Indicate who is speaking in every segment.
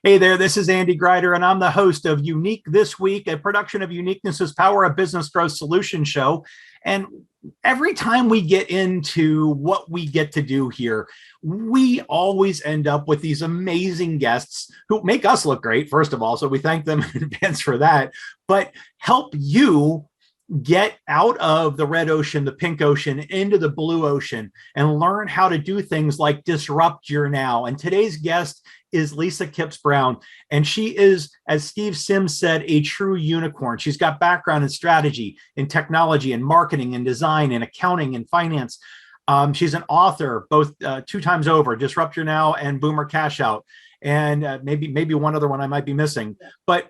Speaker 1: Hey there, this is Andy Grider, and I'm the host of Unique This Week, a production of Uniqueness's Power of Business Growth Solution Show. And every time we get into what we get to do here, we always end up with these amazing guests who make us look great, first of all. So we thank them in advance for that, but help you get out of the red ocean, the pink ocean, into the blue ocean, and learn how to do things like disrupt your now. And today's guest is Lisa Kipps Brown, and she is, as Steve Sims said, a true unicorn. She's got background in strategy, in technology, and marketing, and design, and accounting, and finance. She's an author, both 2 times over, Disrupt Your Now and Boomer Cash Out, and maybe one other one I might be missing. But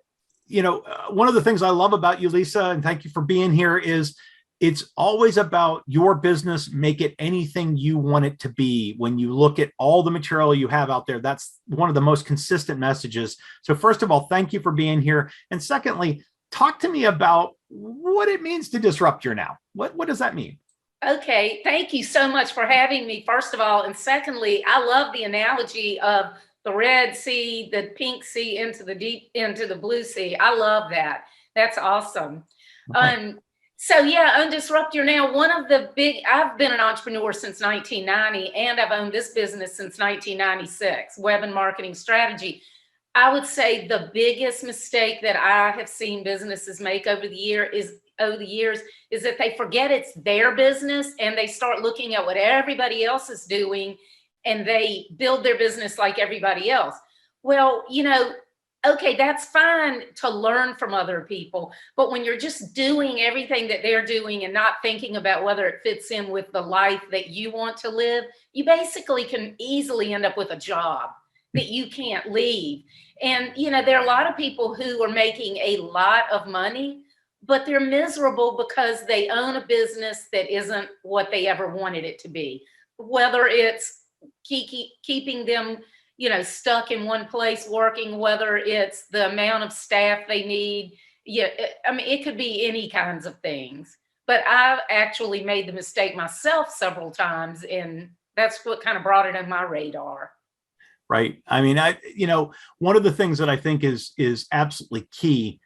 Speaker 1: one of the things I love about you, Lisa, and thank you for being here, is it's always about your business. Make it anything you want it to be. When you look at all the material you have out there, that's one of the most consistent messages. So first of all, thank you for being here. And secondly, talk to me about what it means to disrupt your now. What does that mean?
Speaker 2: Okay, thank you so much for having me, first of all. And secondly, I love the analogy of the red sea, the pink sea into the blue sea. I love that. That's awesome.
Speaker 1: Okay.
Speaker 2: So yeah, on Disrupt Your Now, I've been an entrepreneur since 1990, and I've owned this business since 1996, web and marketing strategy. I would say the biggest mistake that I have seen businesses make over the years is that they forget it's their business and they start looking at what everybody else is doing, and they build their business like everybody else. Well, okay, that's fine to learn from other people, but when you're just doing everything that they're doing and not thinking about whether it fits in with the life that you want to live, you basically can easily end up with a job that you can't leave. And, there are a lot of people who are making a lot of money, but they're miserable because they own a business that isn't what they ever wanted it to be, whether it's keeping them stuck in one place working, whether it's the amount of staff they need. Yeah, I mean, it could be any kinds of things. But I've actually made the mistake myself several times, and that's what kind of brought it on my radar.
Speaker 1: Right. I mean, one of the things that I think is absolutely key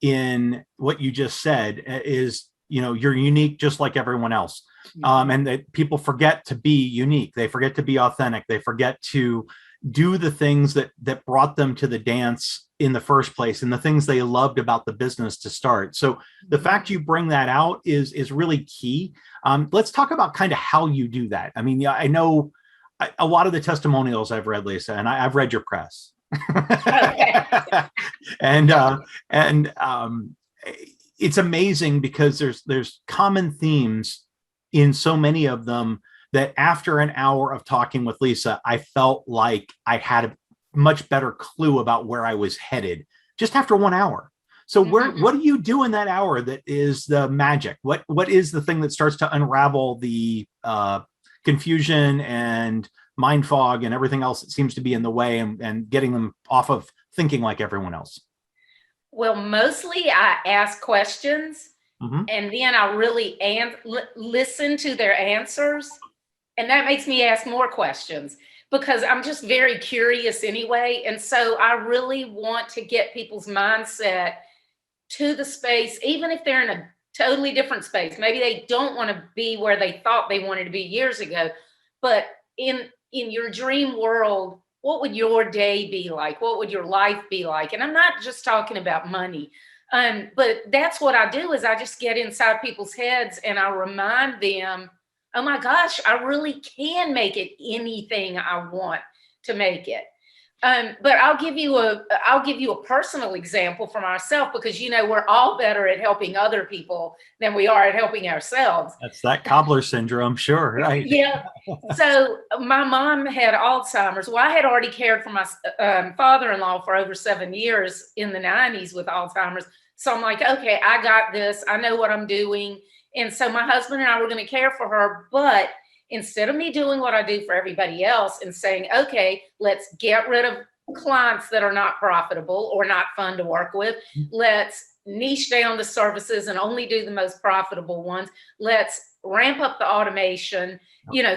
Speaker 1: in what you just said is, you're unique just like everyone else. And that people forget to be unique. They forget to be authentic. They forget to do the things that brought them to the dance in the first place, and the things they loved about the business to start. So the fact you bring that out is really key. Let's talk about kind of how you do that. I mean, I know a lot of the testimonials I've read, Lisa, and I've read your press.
Speaker 2: Okay.
Speaker 1: and it's amazing because there's common themes in so many of them, that after an hour of talking with Lisa, I felt like I had a much better clue about where I was headed just after 1 hour. So what do you do in that hour that is the magic? What is the thing that starts to unravel the confusion and mind fog and everything else that seems to be in the way, and getting them off of thinking like everyone else?
Speaker 2: Well, mostly I ask questions, and then I really listen to their answers. And that makes me ask more questions because I'm just very curious anyway. And so I really want to get people's mindset to the space, even if they're in a totally different space. Maybe they don't want to be where they thought they wanted to be years ago, but in your dream world, what would your day be like? What would your life be like? And I'm not just talking about money. But that's what I do, is I just get inside people's heads and I remind them, oh my gosh, I really can make it anything I want to make it. But I'll give you a personal example from ourselves, because we're all better at helping other people than we are at helping ourselves.
Speaker 1: That's that cobbler syndrome, sure, right?
Speaker 2: Yeah. So my mom had Alzheimer's. Well, I had already cared for my father-in-law for over 7 years in the 90s with Alzheimer's. So I'm like, okay, I got this. I know what I'm doing. And so my husband and I were going to care for her, but instead of me doing what I do for everybody else and saying, okay, let's get rid of clients that are not profitable or not fun to work with. Let's niche down the services and only do the most profitable ones. Let's ramp up the automation,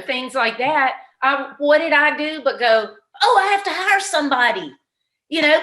Speaker 2: things like that. What did I do but go, oh, I have to hire somebody.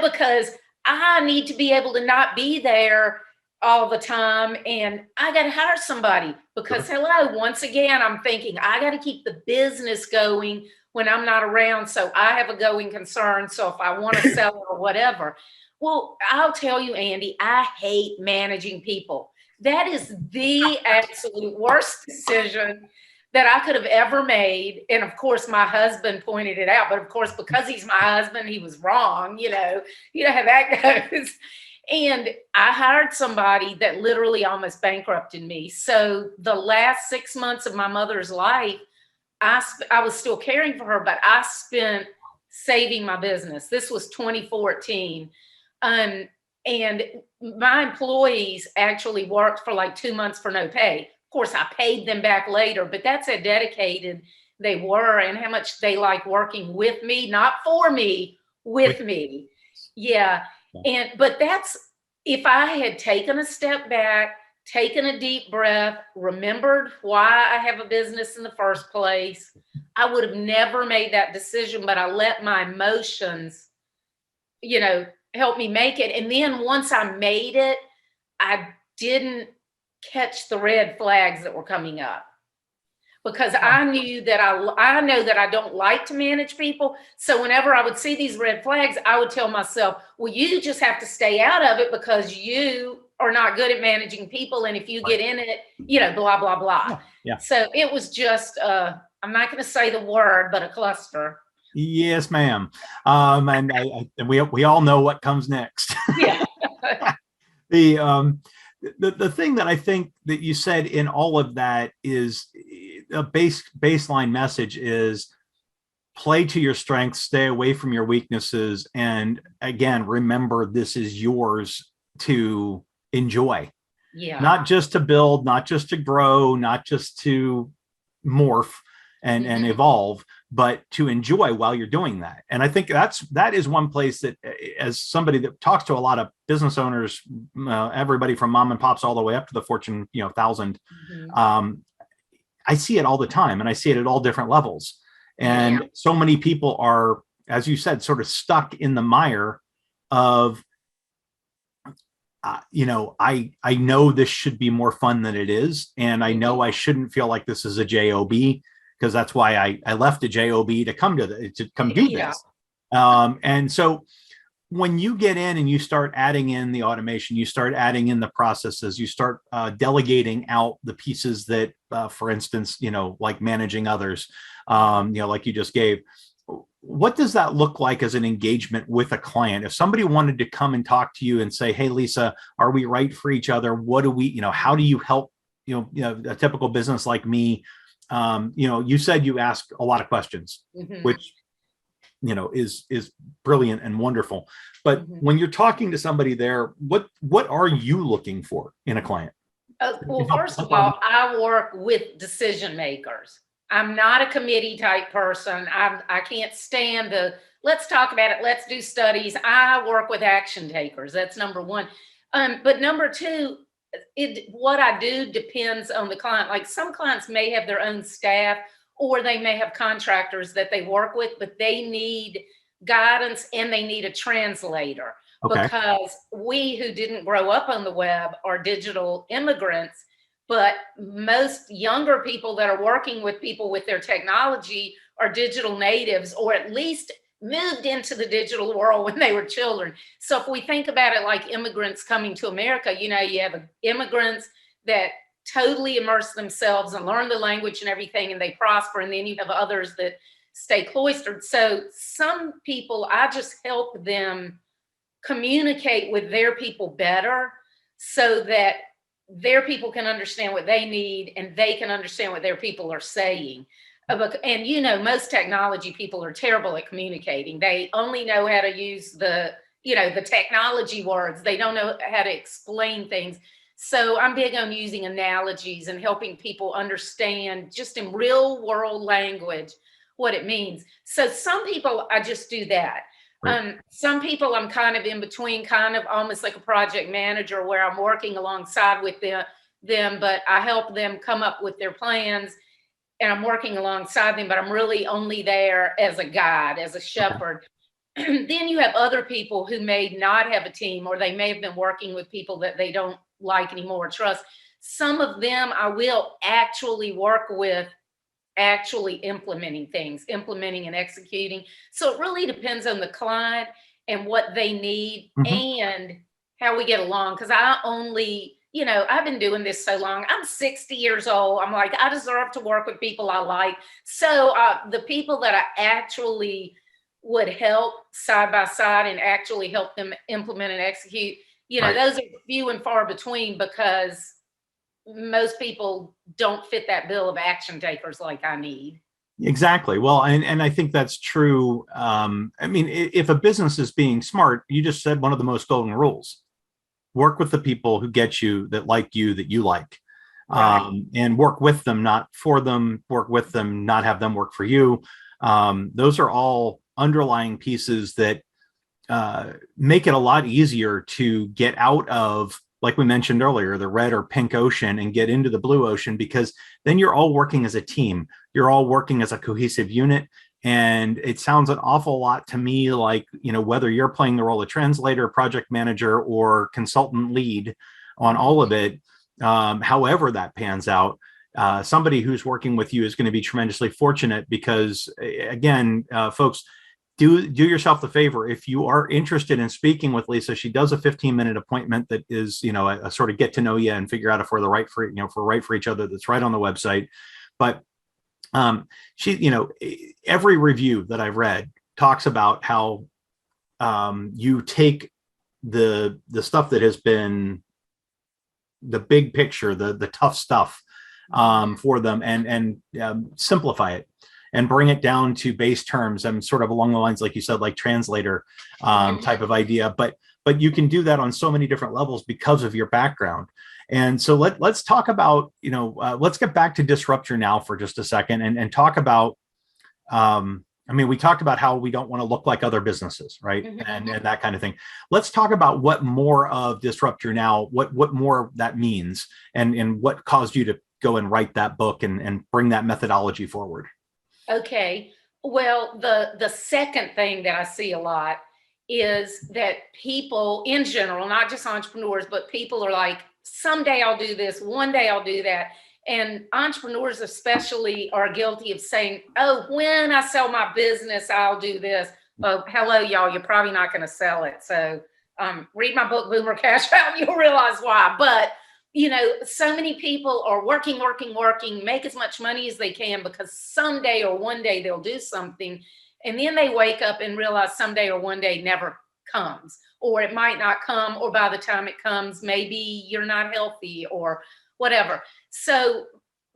Speaker 2: because I need to be able to not be there all the time, and I got to hire somebody because hello, once again, I'm thinking I got to keep the business going when I'm not around. So I have a going concern. So if I want to sell it or whatever, well, I'll tell you, Andy, I hate managing people. That is the absolute worst decision that I could have ever made. And of course, my husband pointed it out, but of course, because he's my husband, he was wrong, you know how that goes. And I hired somebody that literally almost bankrupted me. So the last 6 months of my mother's life, I was still caring for her, but I spent saving my business. This was 2014. And my employees actually worked for like 2 months for no pay. Of course, I paid them back later, but that's how dedicated they were and how much they like working with me, not for me, with me. Yeah. But that's, if I had taken a step back, taken a deep breath, remembered why I have a business in the first place, I would have never made that decision, but I let my emotions, help me make it. And then once I made it, I didn't catch the red flags that were coming up. Because I knew that I know that I don't like to manage people. So whenever I would see these red flags, I would tell myself, well, you just have to stay out of it because you are not good at managing people. And if you get in it, blah, blah, blah.
Speaker 1: Yeah.
Speaker 2: So it was just, I'm not going to say the word, but a cluster.
Speaker 1: Yes, ma'am. And we all know what comes next.
Speaker 2: Yeah.
Speaker 1: The thing that I think that you said in all of that is a baseline message is play to your strengths, stay away from your weaknesses. And again, remember, this is yours to enjoy.
Speaker 2: Yeah.
Speaker 1: Not just to build, not just to grow, not just to morph and evolve, but to enjoy while you're doing that. And I think that is one place that, as somebody that talks to a lot of business owners, everybody from mom and pops all the way up to the Fortune 1000, I see it all the time, and I see it at all different levels. And so many people are, as you said, sort of stuck in the mire of, I know this should be more fun than it is, and I know I shouldn't feel like this is a job, because that's why I left a job to come do this. And so when you get in and you start adding in the automation, you start adding in the processes, you start delegating out the pieces that, for instance, like managing others, like you just gave. What does that look like as an engagement with a client? If somebody wanted to come and talk to you and say, hey, Lisa, are we right for each other? What do we, how do you help, a typical business like me? You said you ask a lot of questions, which, is brilliant and wonderful. But when you're talking to somebody there, what are you looking for in a client?
Speaker 2: Well, first of all, I work with decision makers. I'm not a committee type person. I can't stand let's talk about it, let's do studies. I work with action takers. That's number one. But number two, what I do depends on the client. Like some clients may have their own staff, or they may have contractors that they work with, but they need guidance and they need a translator. Okay. Because we who didn't grow up on the web are digital immigrants, but most younger people that are working with people with their technology are digital natives, or at least moved into the digital world when they were children. So if we think about it like immigrants coming to America, you have immigrants that totally immerse themselves and learn the language and everything, and they prosper. And then you have others that stay cloistered. So some people, I just help them communicate with their people better so that their people can understand what they need and they can understand what their people are saying. And most technology people are terrible at communicating. They only know how to use the technology words. They don't know how to explain things. So I'm big on using analogies and helping people understand just in real world language what it means. So some people, I just do that. Right. Some people I'm kind of in between, kind of almost like a project manager where I'm working alongside with them, but I help them come up with their plans and I'm working alongside them, but I'm really only there as a guide, as a shepherd. then you have other people who may not have a team, or they may have been working with people that they don't like anymore, or trust. Some of them I will actually work with, actually implementing things, implementing and executing. So it really depends on the client and what they need and how we get along. Because I only, I've been doing this so long. I'm 60 years old. I'm like, I deserve to work with people I like. So the people that I actually would help side by side and actually help them implement and execute, those are few and far between, because most people don't fit that bill of action takers like I need.
Speaker 1: Exactly. Well, and I think that's true. I mean, if a business is being smart, you just said one of the most golden rules: work with the people who get you, that like you, that you like, and work with them, not for them. Work with them, not have them work for you. Those are all underlying pieces that make it a lot easier to get out of, like we mentioned earlier, the red or pink ocean and get into the blue ocean, because then you're all working as a team. You're all working as a cohesive unit. And it sounds an awful lot to me like, whether you're playing the role of translator, project manager, or consultant lead on all of it, however that pans out, somebody who's working with you is going to be tremendously fortunate, because again, folks, do yourself the favor. If you are interested in speaking with Lisa, she does a 15-minute appointment that is, a sort of get to know you and figure out if we're the right for, if we're right for each other. That's right on the website. But she, every review that I've read talks about how you take the stuff that has been the big picture, the tough stuff for them, and simplify it and bring it down to base terms, and sort of along the lines, like you said, like translator type of idea. But you can do that on so many different levels because of your background. And so let's talk about, let's get back to Disrupt Your Now for just a second, and talk about, we talked about how we don't want to look like other businesses, right? And that kind of thing. Let's talk about what more of Disrupt Your Now, what more that means, and what caused you to go and write that book and bring that methodology forward.
Speaker 2: Okay. Well, the second thing that I see a lot is that people in general, not just entrepreneurs, but people are like, someday I'll do this, one day I'll do that. And entrepreneurs especially are guilty of saying, oh, when I sell my business, I'll do this. Oh, hello, y'all, you're probably not going to sell it. So read my book, Boom or Cash Out, you'll realize why. But so many people are working, make as much money as they can, because someday or one day they'll do something. And then they wake up and realize someday or one day never comes, or it might not come, or by the time it comes, maybe you're not healthy or whatever. So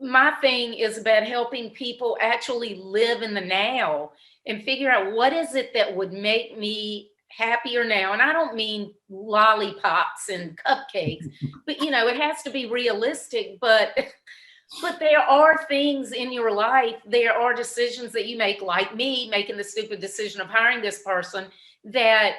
Speaker 2: my thing is about helping people actually live in the now and figure out what is it that would make me happier now. And I don't mean lollipops and cupcakes, but it has to be realistic. But there are things in your life, there are decisions that you make, like me making the stupid decision of hiring this person, that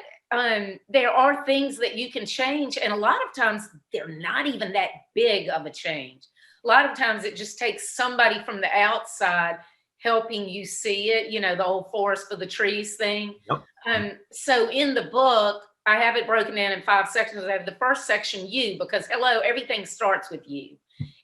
Speaker 2: there are things that you can change. And a lot of times they're not even that big of a change. A lot of times it just takes somebody from the outside helping you see it, the old forest for the trees thing.
Speaker 1: Yep.
Speaker 2: So in the book, I have it broken down in 5 sections. I have the first section, you, because hello, everything starts with you.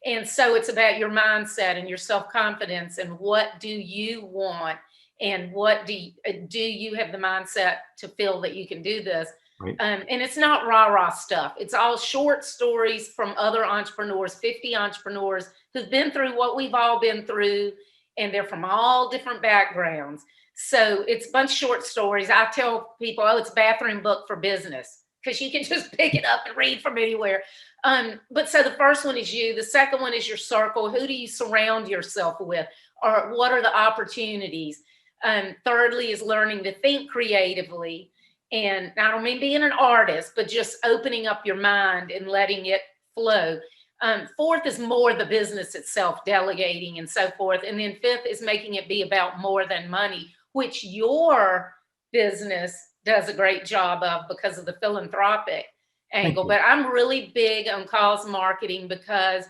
Speaker 2: And so it's about your mindset and your self-confidence, and what do you want, and what do you have the mindset to feel that you can do this.
Speaker 1: Right.
Speaker 2: And it's not rah-rah stuff. It's all short stories from other entrepreneurs, 50 entrepreneurs who've been through what we've all been through, and they're from all different backgrounds. So it's a bunch of short stories. I tell people, oh, it's a bathroom book for business, because you can just pick it up and read from anywhere. But so the first one is you. The second one is your circle. Who do you surround yourself with? Or what are the opportunities? Thirdly is learning to think creatively. And I don't mean being an artist, but just opening up your mind and letting it flow. Fourth is more the business itself, delegating and so forth. And then fifth is making it be about more than money, which your business does a great job of because of the philanthropic angle. But I'm really big on cause marketing, because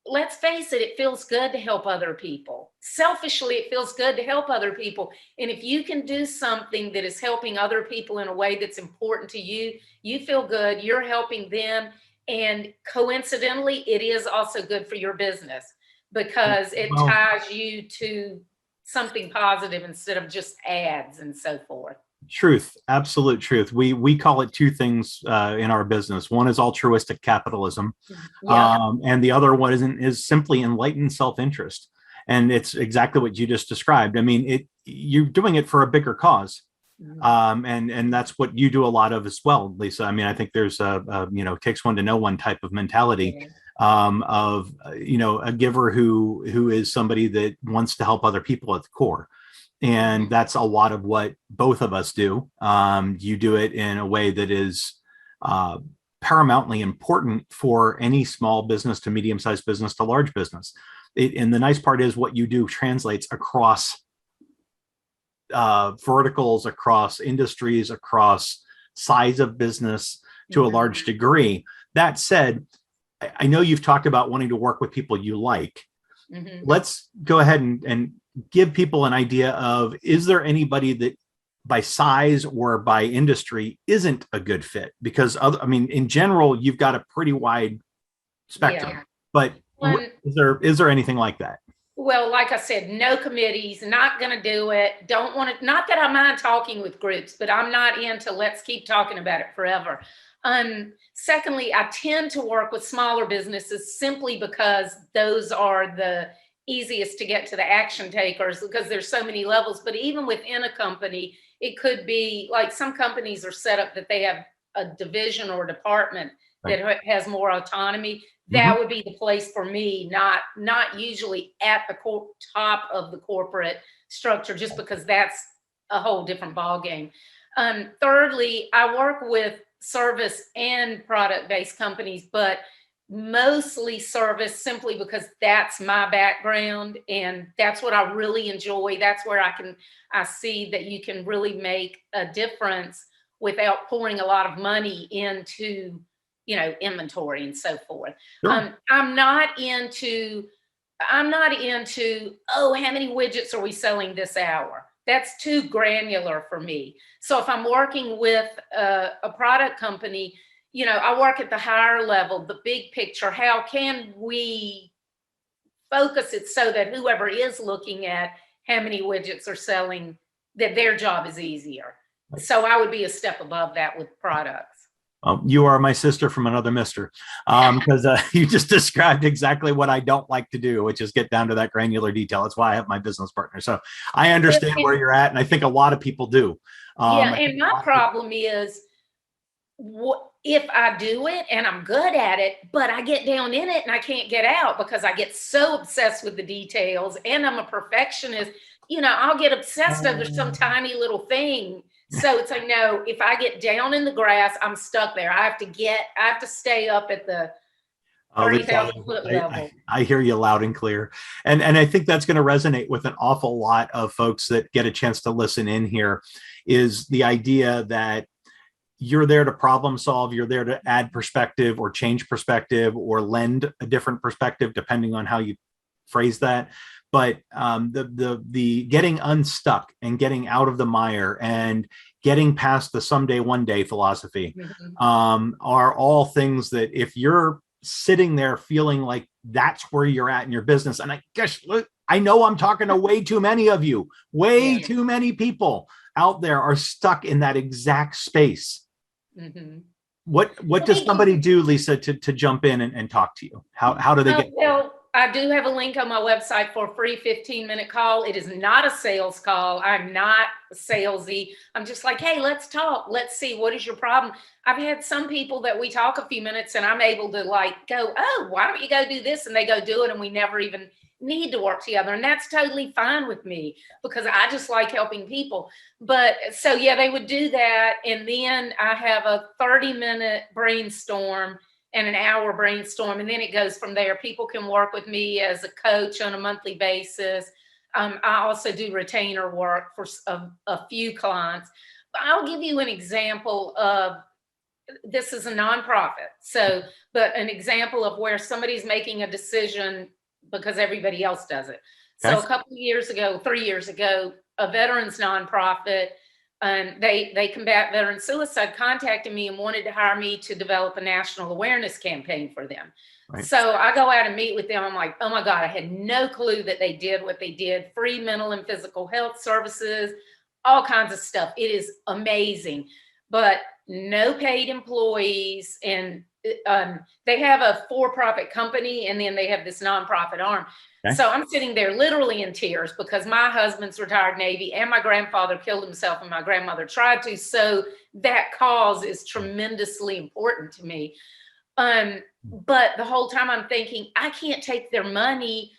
Speaker 2: let's face it, it feels good to help other people. Selfishly, it feels good to help other people. And if you can do something that is helping other people in a way that's important to you, you feel good, you're helping them. And coincidentally, it is also good for your business because it
Speaker 1: Well,
Speaker 2: ties you to something positive instead of just ads and so forth.
Speaker 1: truth, absolute truth. We call it two things in our business. One is altruistic capitalism,
Speaker 2: Yeah.
Speaker 1: and the other one is simply enlightened self-interest. And it's exactly what you just described. I mean, you're doing it for a bigger cause. And that's what you do a lot of as well, Lisa. I mean, I think there's a takes one to know one type of mentality,
Speaker 2: Yeah.
Speaker 1: of a giver who is somebody that wants to help other people at the core. And that's a lot of what both of us do. You do it in a way that is paramountly important for any small business to medium-sized business to large business. And the nice part is what you do translates across verticals, across industries, across size of business to a large degree. That said, I know you've talked about wanting to work with people you like. Let's go ahead and give people an idea of, is there anybody that by size or by industry isn't a good fit? Because in general, you've got a pretty wide spectrum,
Speaker 2: Yeah.
Speaker 1: but is there anything like that?
Speaker 2: Well, like I said, no committees, not going to do it. Don't want to, not that I mind talking with groups, but I'm not into let's keep talking about it forever. Secondly, I tend to work with smaller businesses simply because those are the easiest to get to the action takers because there's so many levels. But even within a company, it could be like some companies are set up that they have a division or department that has more autonomy. That would be the place for me, not usually at the top of the corporate structure, just because that's a whole different ballgame. Thirdly, I work with service and product-based companies, but mostly service simply because that's my background and that's what I really enjoy. That's where I see that you can really make a difference without pouring a lot of money into inventory and so forth.
Speaker 1: Sure.
Speaker 2: I'm not into, oh, how many widgets are we selling this hour? That's too granular for me. So if I'm working with a product company, I work at the higher level, the big picture. How can we focus it so that whoever is looking at how many widgets are selling, that their job is easier? So I would be a step above that with products.
Speaker 1: You are my sister from another mister, because you just described exactly what I don't like to do, which is get down to that granular detail. That's why I have my business partner. So I understand where you're at, and I think a lot of people do.
Speaker 2: And my problem is, if I do it and I'm good at it, but I get down in it and I can't get out because I get so obsessed with the details and I'm a perfectionist, I'll get obsessed over some tiny little thing. So it's like, no, if I get down in the grass, I'm stuck there. I have to stay up at the 30,000 foot level.
Speaker 1: I hear you loud and clear. And I think that's going to resonate with an awful lot of folks that get a chance to listen in here, is the idea that you're there to problem solve. You're there to add perspective or change perspective or lend a different perspective, depending on how you phrase that. But the getting unstuck and getting out of the mire and getting past the someday, one day philosophy are all things that if you're sitting there feeling like that's where you're at in your business, and I guess, look, I know I'm talking to way too many of you, too many people out there are stuck in that exact space. What does somebody do, Lisa, to jump in and talk to you? How do they get?
Speaker 2: Well, I do have a link on my website for a free 15-minute call. It is not a sales call. I'm not salesy. I'm just like, hey, let's talk. Let's see, what is your problem? I've had some people that we talk a few minutes and I'm able to go, oh, why don't you go do this? And they go do it and we never even need to work together. And that's totally fine with me because I just like helping people. But so, yeah, they would do that. And then I have a 30-minute brainstorm and an hour brainstorm. And then it goes from there. People can work with me as a coach on a monthly basis. I also do retainer work for a few clients. But I'll give you an example of this is a nonprofit. So, but an example of where somebody's making a decision because everybody else does it. So
Speaker 1: Okay.
Speaker 2: a couple of years ago, 3 years ago, a veterans nonprofit, and they combat veteran suicide, contacted me and wanted to hire me to develop a national awareness campaign for them.
Speaker 1: Right.
Speaker 2: So I go out and meet with them. I'm like, oh my God, I had no clue that they did what they did. Free mental and physical health services, all kinds of stuff. It is amazing, but no paid employees. And they have a for-profit company, and then they have this nonprofit arm.
Speaker 1: Okay.
Speaker 2: So I'm sitting there literally in tears because my husband's retired Navy and my grandfather killed himself and my grandmother tried to. So that cause is tremendously important to me. But the whole time I'm thinking, I can't take their money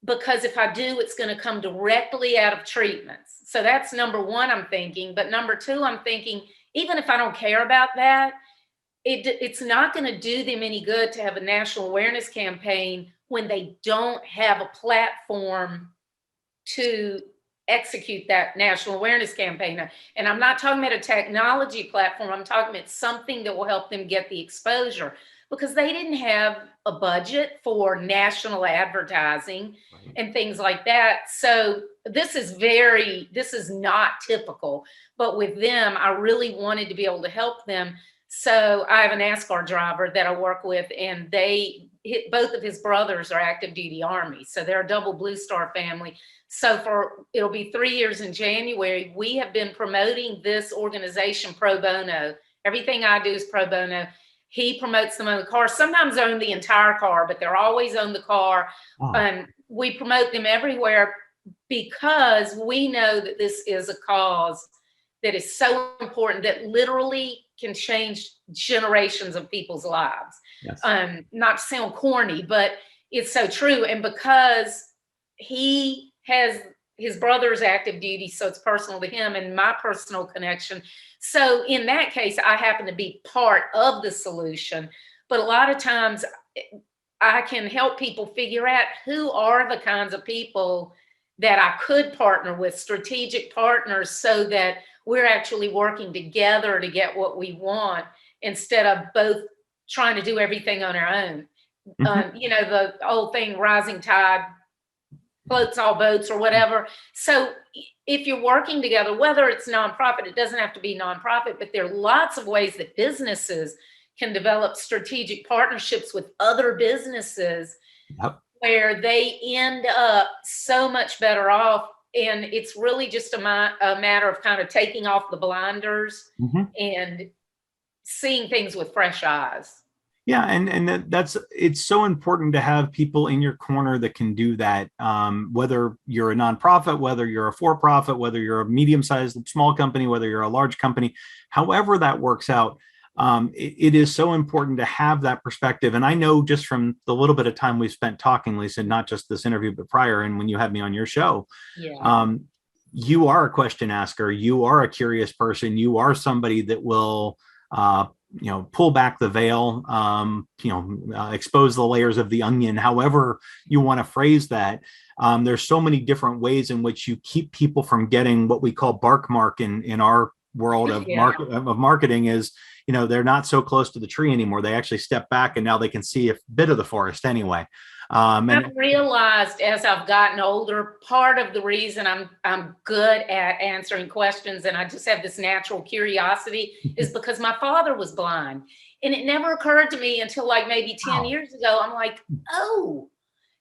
Speaker 2: because if I do, it's going to come directly out of treatments. So that's number one, I'm thinking. But number two, I'm thinking, even if I don't care about that, it's not going to do them any good to have a national awareness campaign when they don't have a platform to execute that national awareness campaign. And I'm not talking about a technology platform. I'm talking about something that will help them get the exposure, because they didn't have a budget for national advertising and things like that. So this is not typical, but with them, I really wanted to be able to help them. So I have an NASCAR driver that I work with, and both of his brothers are active duty Army. So they're a double Blue Star family. So it'll be 3 years in January. We have been promoting this organization pro bono. Everything I do is pro bono. He promotes them on the car. Sometimes own the entire car, but they're always on the car.
Speaker 1: Oh.
Speaker 2: We promote them everywhere because we know that this is a cause that is so important that literally can change generations of people's lives.
Speaker 1: Yes.
Speaker 2: Not to sound corny, but it's so true. And because he has his brother's active duty, so it's personal to him, and my personal connection. So in that case, I happen to be part of the solution. But a lot of times I can help people figure out who are the kinds of people that I could partner with, strategic partners, so that we're actually working together to get what we want instead of both trying to do everything on our own. The old thing, rising tide floats all boats or whatever. So if you're working together, whether it's nonprofit, it doesn't have to be nonprofit, but there are lots of ways that businesses can develop strategic partnerships with other businesses.
Speaker 1: Yep.
Speaker 2: Where they end up so much better off. And it's really just a matter of kind of taking off the blinders and seeing things with fresh eyes.
Speaker 1: Yeah, and it's so important to have people in your corner that can do that. Whether you're a nonprofit, whether you're a for-profit, whether you're a medium-sized small company, whether you're a large company, however that works out, it is so important to have that perspective. And I know just from the little bit of time we've spent talking, Lisa, not just this interview, but prior, and when you had me on your show, you are a question asker. You are a curious person. You are somebody that will, pull back the veil, expose the layers of the onion, however you want to phrase that. There's so many different ways in which you keep people from getting what we call bark mark in our world of marketing is, they're not so close to the tree anymore. They actually step back and now they can see a bit of the forest anyway.
Speaker 2: I've realized as I've gotten older, part of the reason I'm good at answering questions and I just have this natural curiosity is because my father was blind. And it never occurred to me until like maybe 10 years ago. I'm like,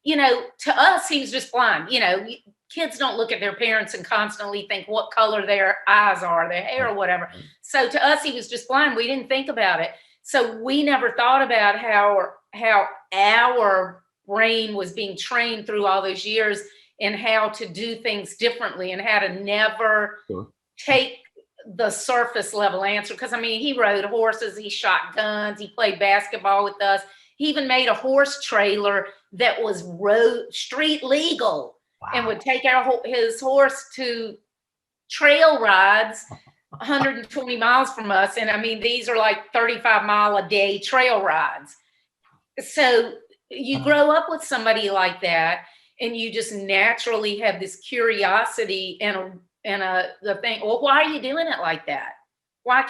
Speaker 2: to us, he was just blind. Kids don't look at their parents and constantly think what color their eyes are, their hair, or whatever. So to us, he was just blind. We didn't think about it. So we never thought about how our brain was being trained through all those years and how to do things differently and how to never take the surface level answer. Because he rode horses, he shot guns, he played basketball with us. He even made a horse trailer that was street legal. Wow. And would take his horse to trail rides 120 miles from us. And these are like 35-mile-a-day trail rides. So you grow up with somebody like that, and you just naturally have this curiosity and the thing, well, why are you doing it like that? Why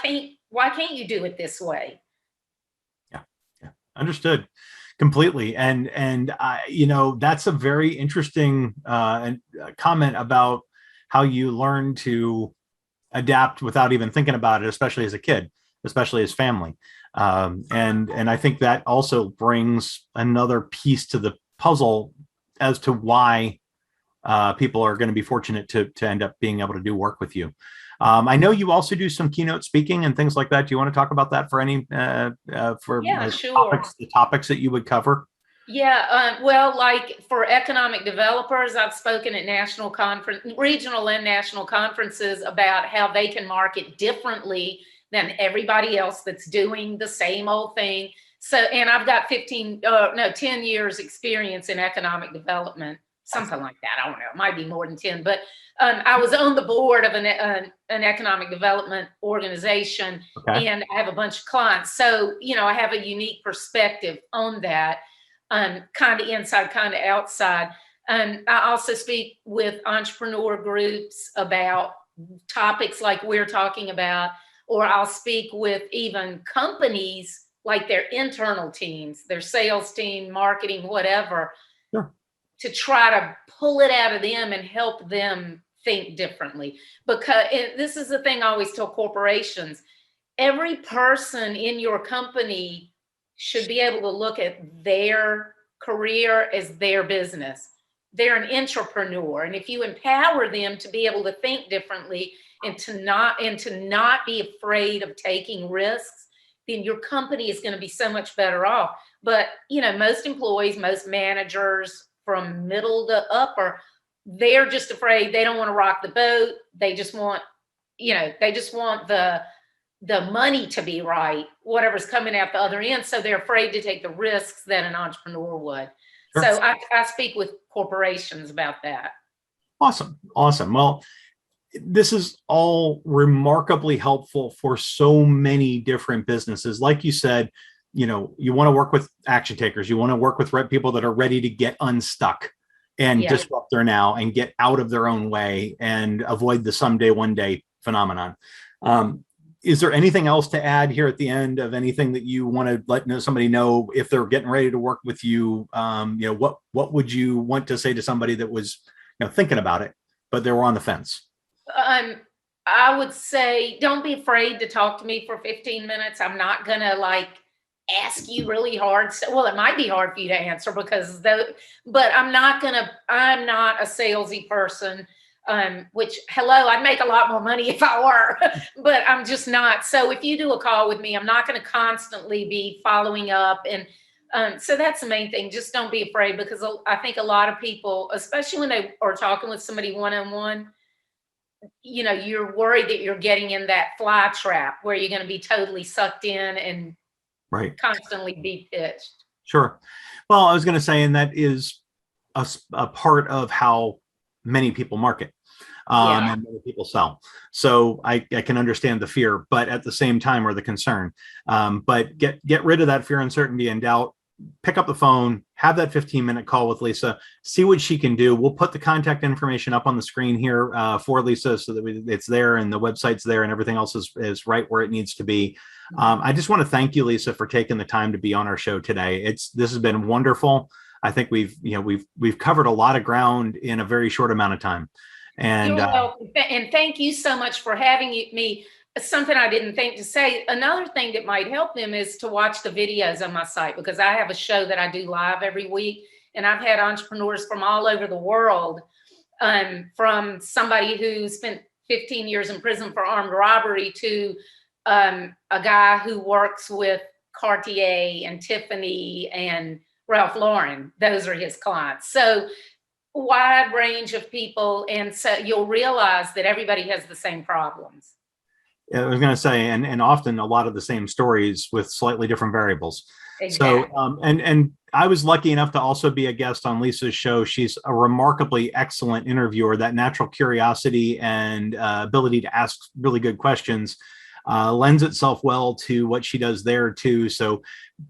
Speaker 2: Why can't you do it this way?
Speaker 1: Yeah, yeah, understood completely. And that's a very interesting comment about how you learn to adapt without even thinking about it, especially as a kid, especially as family. And I think that also brings another piece to the puzzle as to why people are going to be fortunate to end up being able to do work with you. I know you also do some keynote speaking and things like that. Do you want to talk about that for any
Speaker 2: Yeah, sure.
Speaker 1: the topics that you would cover?
Speaker 2: Yeah, well, like for economic developers, I've spoken at national conference, regional and national conferences about how they can market differently than everybody else that's doing the same old thing. So, and I've got 10 years experience in economic development, something like that. I don't know, it might be more than 10, but I was on the board of an economic development organization,
Speaker 1: Okay.
Speaker 2: and I have a bunch of clients. So, I have a unique perspective on that. Kind of inside, kind of outside. I also speak with entrepreneur groups about topics like we're talking about, or I'll speak with even companies like their internal teams, their sales team, marketing, whatever,
Speaker 1: Sure.
Speaker 2: to try to pull it out of them and help them think differently. Because this is the thing I always tell corporations, every person in your company should be able to look at their career as their business. They're an entrepreneur. And if you empower them to be able to think differently and to not be afraid of taking risks, then your company is going to be so much better off. But, most employees, most managers from middle to upper, they're just afraid. They don't want to rock the boat. They just want, the money to be right, whatever's coming out the other end. So they're afraid to take the risks that an entrepreneur would.
Speaker 1: Sure.
Speaker 2: So I speak with corporations about that.
Speaker 1: Awesome. Well, this is all remarkably helpful for so many different businesses. Like you said, you want to work with action takers. You want to work with people that are ready to get unstuck and disrupt their now and get out of their own way and avoid the someday, one day phenomenon. Is there anything else to add here at the end of anything that you want to let somebody know if they're getting ready to work with you? What would you want to say to somebody that was thinking about it, but they were on the fence?
Speaker 2: I would say, don't be afraid to talk to me for 15 minutes. I'm not going to ask you really hard. Well, it might be hard for you to answer but I'm not a salesy person. Which, hello, I'd make a lot more money if I were, but I'm just not. So if you do a call with me, I'm not going to constantly be following up. And so that's the main thing. Just don't be afraid, because I think a lot of people, especially when they are talking with somebody one-on-one, you're worried that you're getting in that fly trap where you're going to be totally sucked in and constantly be pitched.
Speaker 1: Sure. Well, I was going to say, and that is a part of how many people market. And many people sell. So I can understand the fear, but at the same time, or the concern. But get rid of that fear, uncertainty, and doubt. Pick up the phone, have that 15-minute call with Lisa, see what she can do. We'll put the contact information up on the screen here for Lisa so that it's there and the website's there and everything else is right where it needs to be. I just want to thank you, Lisa, for taking the time to be on our show today. This has been wonderful. I think we've covered a lot of ground in a very short amount of time. And
Speaker 2: you're welcome. And thank you so much for having me. Something I didn't think to say. Another thing that might help them is to watch the videos on my site, because I have a show that I do live every week, and I've had entrepreneurs from all over the world, from somebody who spent 15 years in prison for armed robbery to a guy who works with Cartier and Tiffany and Ralph Lauren. Those are his clients. So wide range of people, and so you'll realize that everybody has the same problems.
Speaker 1: I was going to say, and often a lot of the same stories with slightly different variables.
Speaker 2: Exactly.
Speaker 1: So, and I was lucky enough to also be a guest on Lisa's show. She's a remarkably excellent interviewer. That natural curiosity and ability to ask really good questions lends itself well to what she does there too. So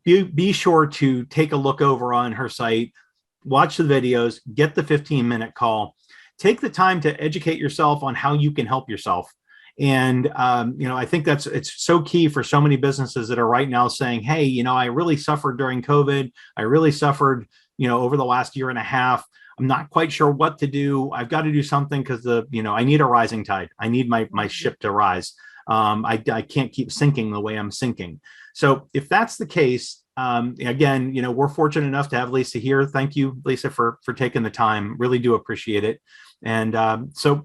Speaker 1: be sure to take a look over on her site, watch the videos, get the 15-minute call, take the time to educate yourself on how you can help yourself. And, I think it's so key for so many businesses that are right now saying, hey, I really suffered during COVID. I really suffered, over the last year and a half. I'm not quite sure what to do. I've got to do something because I need a rising tide. I need my ship to rise. I can't keep sinking the way I'm sinking. So if that's the case, again, we're fortunate enough to have Lisa here. Thank you, Lisa, for taking the time. Really do appreciate it. And so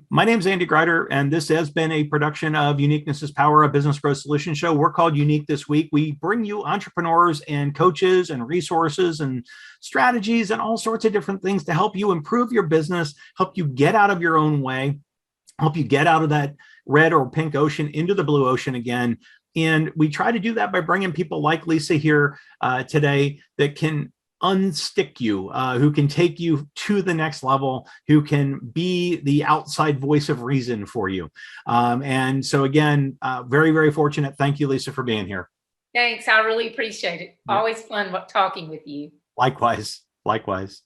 Speaker 1: my name's Andy Greider, and this has been a production of Uniqueness is Power, a business growth solution show. We're called Unique This Week. We bring you entrepreneurs and coaches and resources and strategies and all sorts of different things to help you improve your business, help you get out of your own way, help you get out of that red or pink ocean into the blue ocean again. And we try to do that by bringing people like Lisa here today that can unstick you, who can take you to the next level, who can be the outside voice of reason for you. And so again, very, very fortunate. Thank you, Lisa, for being here.
Speaker 2: Thanks. I really appreciate it. Always fun talking with you.
Speaker 1: Likewise. Likewise.